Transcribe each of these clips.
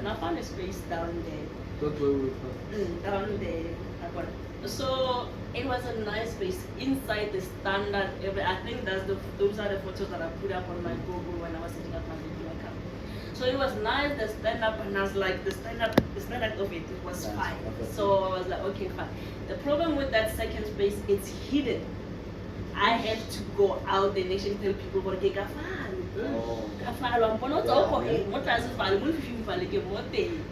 and I found a space down there. That's where we were. Down there. So it was a nice space inside the standard. I think those are the photos that I put up on my Google when I was setting up my video account. So it was nice, the stand up, and I was like, the stand up of it was fine. So I was like, okay, fine. The problem with that second space, it's hidden. I have to go out and actually tell people what they can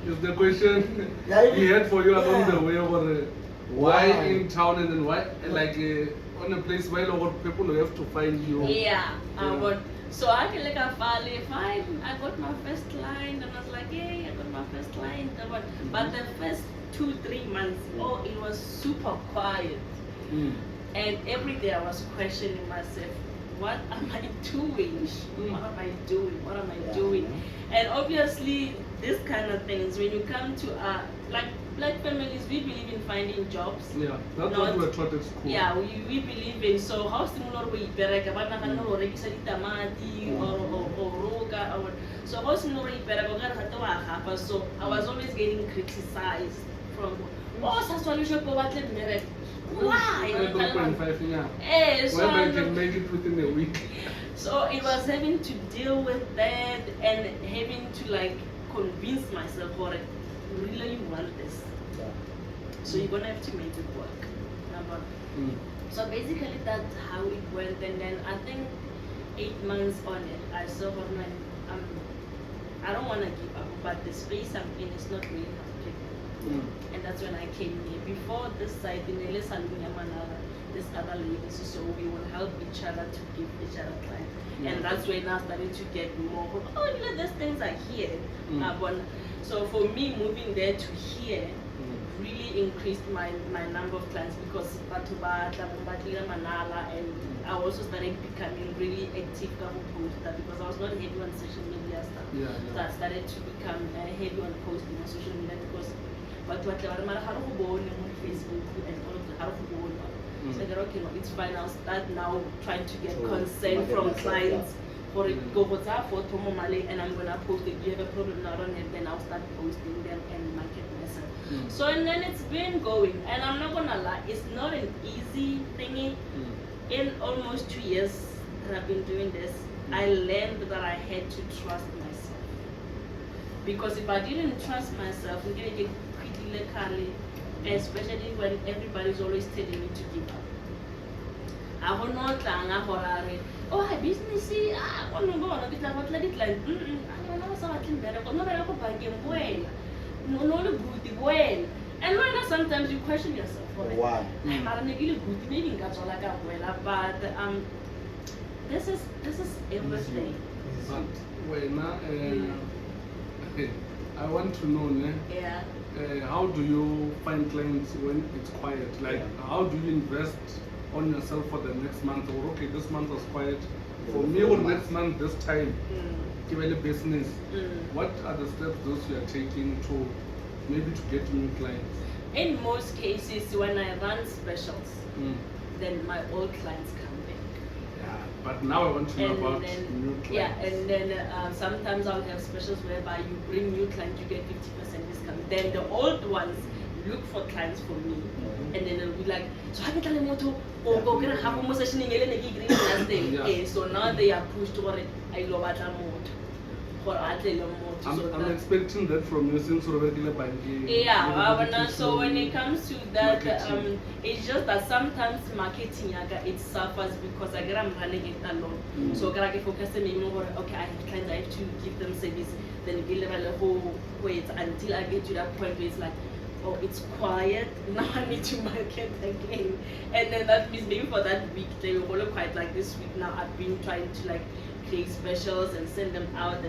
Is the question we had for you along the way over why in town and then why like on a place where people have to find you? So I can fine. I got my first line and I was like, hey, I got my first line. But the first 2-3 months, it was super quiet. And every day I was questioning myself, what am I doing? What am I doing? What am I doing? And obviously, this kind of things, when you come to like black families, we believe in finding jobs. Yeah, that's what we were taught at school. Yeah, we believe in. So how similar we bereka bana kana lo rekisa ditamati or roga or so how similar we bereka ga rata wa gapa. So I was always getting criticized from sa solution ko batle mereka. Why? 3.5 yeah. So whether you can make it within a week. So it was having to deal with that and having to like convince myself for it. Really you want this. So you're gonna have to make it work. So basically that's how it went, and then I think 8 months on it, I saw her like I don't wanna give up, but the space I'm in is not really helping. And that's when I came here. Before this site in this other ladies, so we will help each other to give each other clients. And that's when I started to get more, these things are here. So for me moving there to here really increased my number of clients because Manala, and I also started becoming really active because I was not heavy on social media stuff. So I started to become heavy on posting on social media because what Facebook and all of the so I said, okay, no, it's fine. I'll start now trying to get consent from clients for it go for Tomomale, and I'm gonna post it. Do you have a problem? No, I don't have. Then I'll start posting them and market myself. So and then it's been going, and I'm not gonna lie, it's not an easy thingy. In almost 2 years that I've been doing this, I learned that I had to trust myself. Because if I didn't trust myself, I'm gonna get pretty curly. Especially when everybody's always telling me to give up. I will not I business I want to go on a bit about let it like I don't know something better, but not a bargain well. No good well. And when sometimes you question yourself why? I'm not really good maybe that's all I got well, but this is everything. But when I want to know how do you find clients when it's quiet? Like, how do you invest on yourself for the next month? Or, okay, this month was quiet. For me, or next month, this time, give a business. What are the steps those you are taking to maybe to get new clients? In most cases, when I run specials, then my old clients come back. Yeah, but now I want to know about new clients. Yeah, and then sometimes I'll have specials whereby you bring new clients, you get 50% discount. Then the old ones look for clients for me, and then they'll be like, so I can tell them what to go get a half of session in so now they are pushed toward it. I love that more. I'm expecting that from you since we're regular banking. So when it comes to that, it's just that sometimes marketing it suffers because I'm running it alone. So I can focus on more. Okay, I have clients, I have to give them service. Then build a whole wait until I get to that point where it's like, oh, it's quiet. Now I need to market again. And then that means maybe for that week they will quite like this week now. I've been trying to like create specials and send them out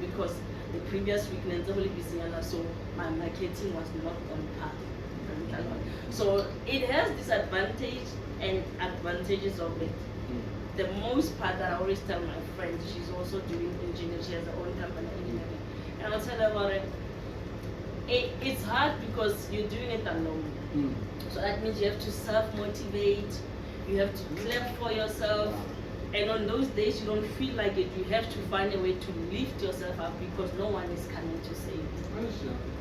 because the previous week so my marketing was not on par. So it has disadvantage and advantages of it. The most part that I always tell my friends, she's also doing engineering, she has her own company engineering, and I'll tell her about it. It's hard because you're doing it alone. So that means you have to self-motivate, you have to clap for yourself, And on those days you don't feel like it, you have to find a way to lift yourself up because no one is coming to save you.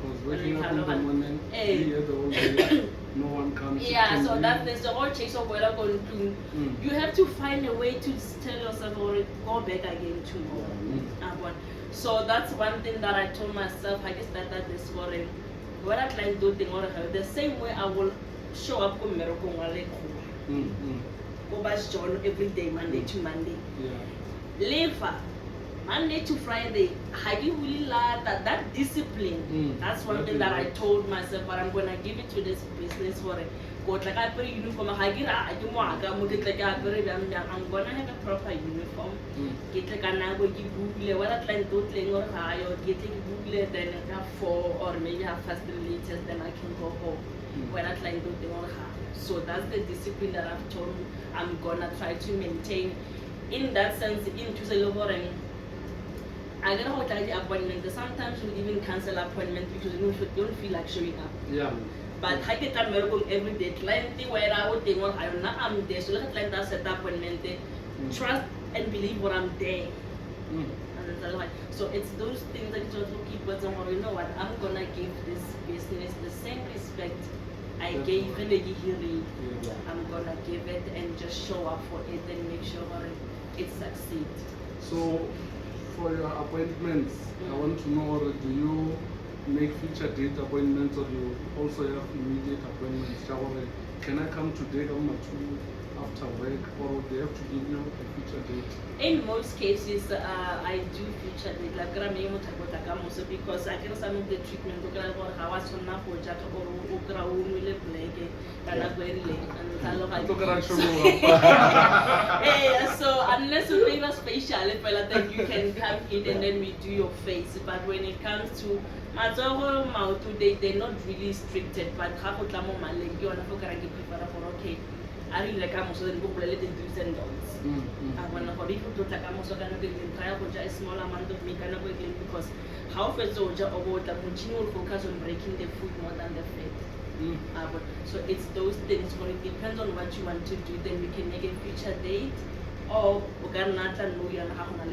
Because waking up in the morning, the whole day, no one comes. Yeah, so there's the whole chase of what I'm going to do. You have to find a way to tell yourself or go back again to so that's one thing that I told myself. I guess that is for it. What I like do thing or the same way I will show up with miracle go back John every day, Monday to Monday. Live Monday to Friday. I give really that discipline. That's one thing that I told myself, but I'm gonna give it to this business for it. Like I put uniform, I'm gonna have a proper uniform. Get like an go give Google what I plan to thing or high or get like Google then have 4 or maybe have first latest, then I can go home. When I plan to thing or high. So that's the discipline that I've told I'm gonna try to maintain. In that sense, into the lower I don't know how to the appointment. Sometimes you even cancel appointment because you don't feel like showing up. Yeah. But I get a miracle every day. Client where I would think, I'm there. So let the client set up appointment. Trust and believe what I'm there. So it's those things that you also keep with someone. You know what? I'm gonna give this business the same respect I gave when they hearing. I'm gonna give it and just show up for it and make sure it succeeds. So for your appointments, I want to know, do you make future date appointments or you also have immediate appointments? Can I come today after work, or they have to give you a future date? In most cases, I do future date. Like because I can some of the treatment how I saw now for Jack or so unless you pay us facial, then you can come in and then we do your face. But when it comes to they're not really restricted, but okay. I really like most of the people let them do's and don'ts. I want to people to take most of a small amount of meat because how for soldier about the continual focus on breaking the food more than the fat. So it's those things, but it depends on what you want to do. Then we can make a future date or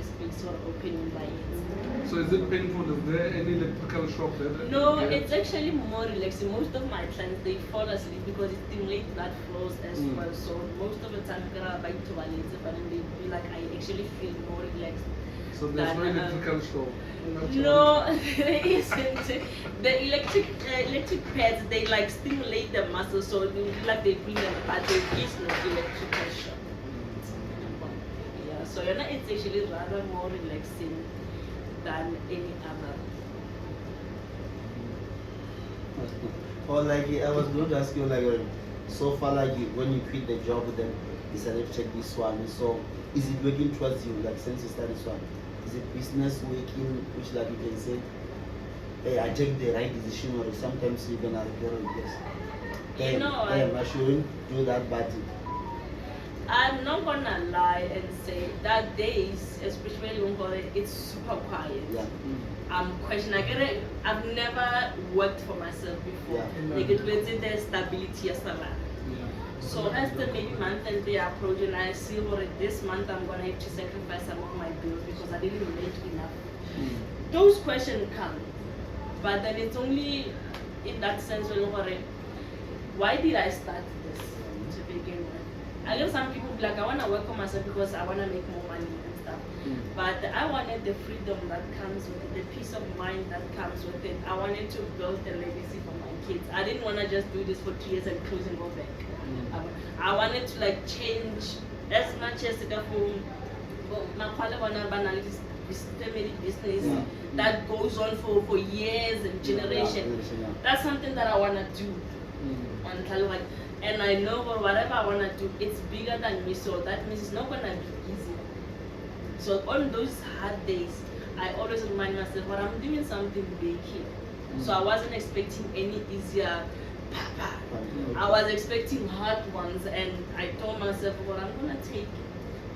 space or opening by it. So is it painful? Is there any electrical shock there? No, it's actually more relaxing. Most of my clients, they fall asleep because it stimulates blood flows as well. So most of the time, they be like, I actually feel more relaxed. So there's no electrical shock? No, there isn't. The electric pads, they like stimulate the muscles, so they bring them apart. There is no electrical shock. So it's actually rather more relaxing than any other. Or I was going to ask you so far when you quit the job with them, you decided to take this one. So is it working towards you since you started this one? Is it business working, which you can say, hey, I take the right decision, or sometimes you're gonna regret this. I shouldn't do that, but I'm not gonna lie and say that days, especially when it's super quiet. I'm questioning. I've never worked for myself before. Let's say there's stability as well. So as the maybe month and they approach, and I see this month I'm gonna have to sacrifice some of my bills because I didn't make enough. Those questions come, but then it's only in that sense why did I start this to begin with? I know some people be like, I want to work for myself because I want to make more money and stuff. But I wanted the freedom that comes with it, the peace of mind that comes with it. I wanted to build a legacy for my kids. I didn't want to just do this for 2 years and close and go back. I wanted to change as much as the family business that goes on for years and generations. That's something that I want to do. And I know whatever I want to do, it's bigger than me, so that means it's not going to be easy. So on those hard days, I always remind myself, but I'm doing something big here. So I wasn't expecting any easier. I was expecting hard ones, and I told myself, well, I'm going to take it.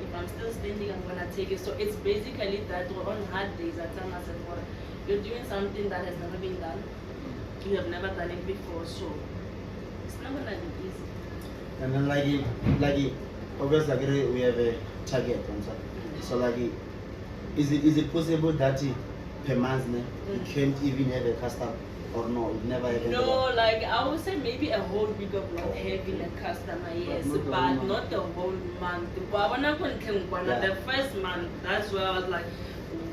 If I'm still standing, I'm going to take it. So it's basically that on hard days, I tell myself, well, you're doing something that has never been done. You have never done it before, so it's not going to be easy. And then obviously like we have a target, so like is it possible that per month you can't even have a customer or no? It never happens. No, like I would say maybe a whole week of not having a customer, yes, but not the whole month. The first month, that's where I was like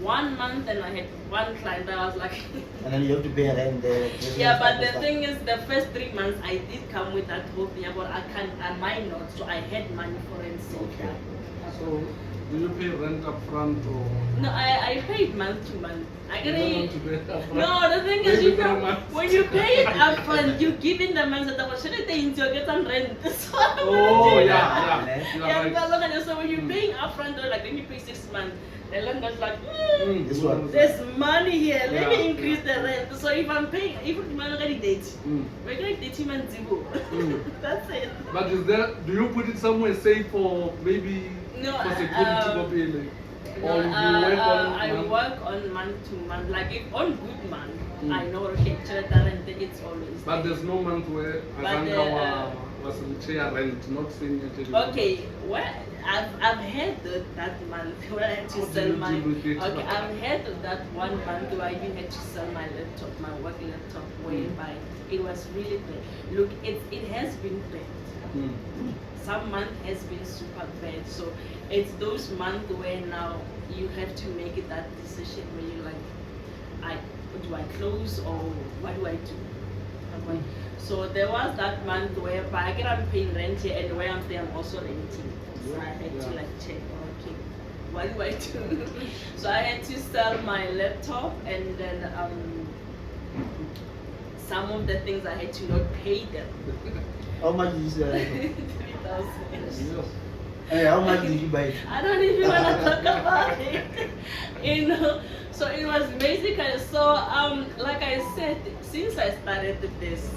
1 month and I had one client that I was like and then you have to pay rent there. Yeah, but the thing is the first 3 months I did come with that whole thing about I might not, so I had money for rent. Okay. So do you pay rent up front or? No, I paid month to month. I You don't want to pay it up front? No, the thing is, you know, when you pay it up front, you give in the month that I was you get some rent. So oh, yeah. Because so when you're paying up front, like let me pay 6 months, the landlord's like, this one. There's money here, let me increase the rent. So if I'm paying, even if I'm already date, we're going to date him and zero. That's it. But is there, do you put it somewhere safe for maybe for security copy? Or you work on I work on month to month. Like if on good month, I know okay, and it's always. But there's no month where Azanga was in chair rent, not saying it. Okay, well, I've had that month where I had to sell my. Okay, I've had that 1 month where I even had to sell my laptop, my work laptop, whereby it was really bad. Look, it has been bad. Some month has been super bad, so it's those months where now you have to make it that decision where you're like, do I close or what do I do? So there was that month where I'm paying rent here and where I'm staying I'm also renting. So I had to like check, okay, what do I do? So I had to sell my laptop and then some of the things I had to not pay them. How much did you sell? 3,000. Hey, how much did you buy it? I don't even want to talk about it. You know, so it was basically so. Like I said, since I started this,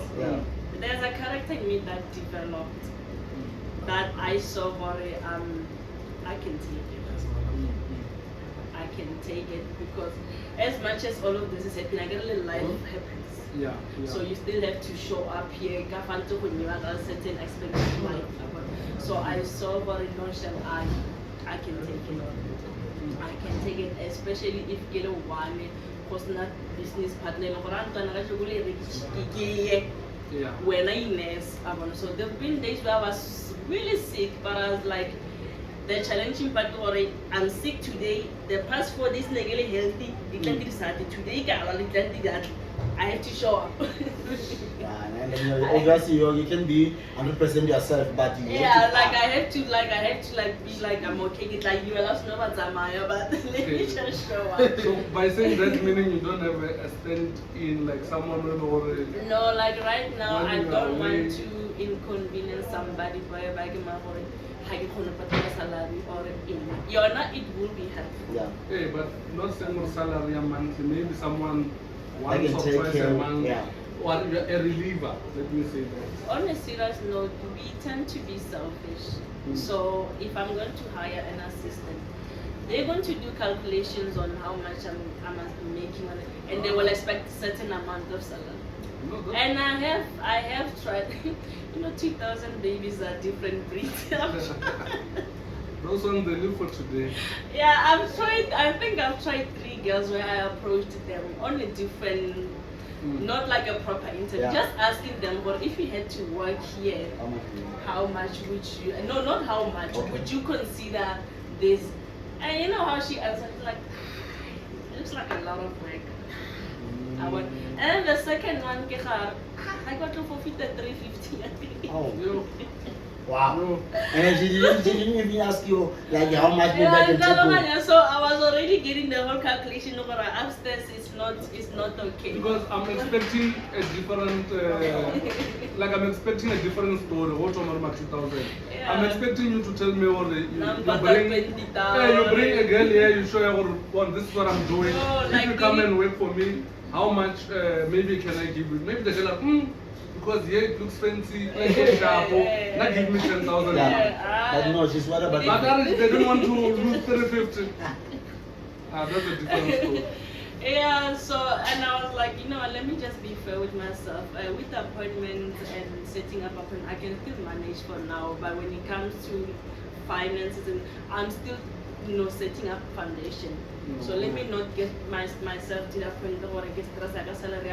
there's a character in me that developed that I saw very. I can take it. I can take it because as much as all of this is happening, I get a little life happens. Yeah. So you still have to show up here. When you have a certain expectation life. So I saw very nonchalant. I can take it. I can take it, especially if you get one personal business partner. When I nurse, so there've been days where I was really sick, but I was like, the challenging part was I'm sick today. The past 4 days, I'm really healthy. Today, I have to show up. And then obviously you can be 100% yourself, but you have to I have to be like I'm okay. It's like you allow no but let me just show up. So by saying that, meaning you don't have a stand in like someone or no, like right now I don't want to inconvenience somebody wherever I get my salary or it will be helpful. Yeah. Hey, but not saying salary a monthly, maybe someone once or twice a month, or a reliever, let me say that. On a serious note, we tend to be selfish. So if I'm going to hire an assistant, they're going to do calculations on how much I'm making, and they will expect a certain amount of salary. No, and I have tried, 2,000 babies are different breeds. Those ones they live for today. Yeah, I think I've tried 3 girls where I approached them on a different, not like a proper interview, just asking them, but if you had to work here, how much would you, no, not how much, would you consider this? And you know how she answered, like, it looks like a lot of work. And then the second one, I got to forfeit 350. Oh. Wow. And she didn't even ask you like how much maybe I can take. So I was already getting the whole calculation over upstairs. It's not okay. Because I'm expecting a different I'm expecting a different story. What on 2,000? I'm expecting you to tell me what you bring a girl here, you show her what this is what I'm doing. If you come and work for me, how much maybe can I give you? Maybe the girl because here it looks fancy, like not give me 10,000. But no, she's what about they don't want to lose 350. That's a different story. Yeah, so, and I was like, let me just be fair with myself. With appointments and setting up appointments, I can still manage for now, but when it comes to finances, and I'm still, setting up foundation. So let me not get myself to that point where I get stressed, like a salary,